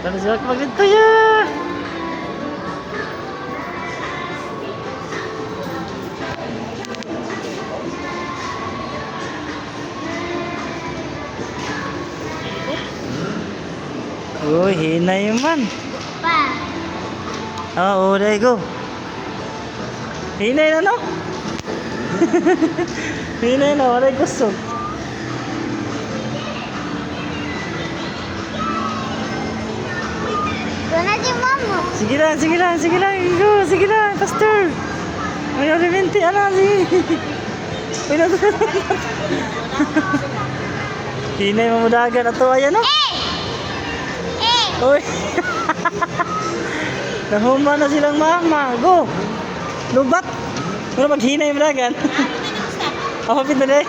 Tara siya magdito ya. Uy, hinay man. Pa. Oo, there you go. Hinay na no? Hinay na, wala gusto. Doon si mama. Sige lang, sige lang, sige lang. Go, sige lang, faster. Ay, orimente, ano, sige. Uy, na. Hinay mamudagan na to, ayan no? Uy. Nahuma na silang mama. Go. Lubat. Ano maghinay mo dagan? Ako pinto na.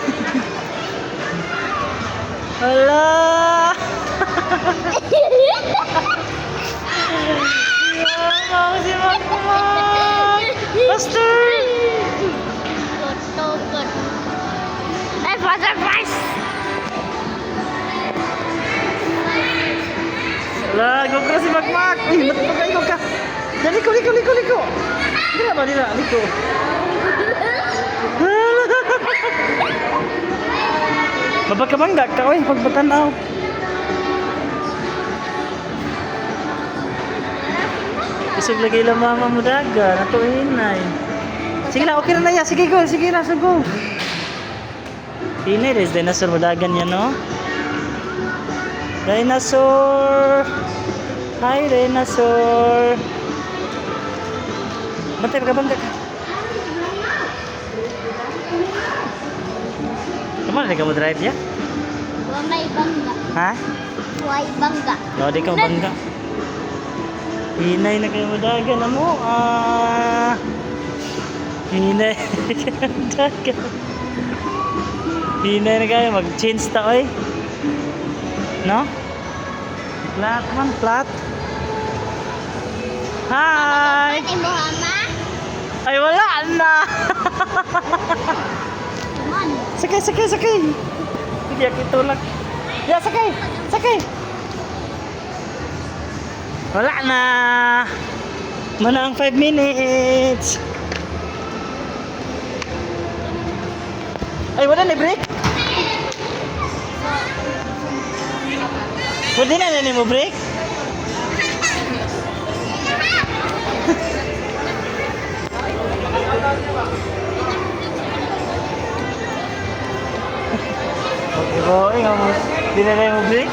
Hala. Mama si mama. Faster. Good. Ay, butterflies. Lah, go ka si Magmak. Uy, ba't pagkain ka? Dali ko. Dila ba, liko. Babag ka bangga ka, uy, pagbatan-aw. Isog lagi lang mama mo daga, natuin na eh. Sige lang, okay na na ya. Sige na, so go. Ini res dinosaur mo dagan yan, no? Dinosaur! Hi, dinosaur! Bantay, bangga ka. Kemana nih kamu drive ya? May bangga. Hah? Why bangga? No, di kamu bangga. Hinay na kayo madagan na mo. Hinay na kayo madagan. Hinay na kayo. Mag-change ta, oy. No? Flat man, flat. Hi! Ate mo, Mama? Ay, wala na. Man. Sakay. Hindi ako itulak. Ya, sakay. Wala na. Mana ang 5 minutes. Ay, wala na break. Pwede na mo break? Okay, boy. Di na mo break?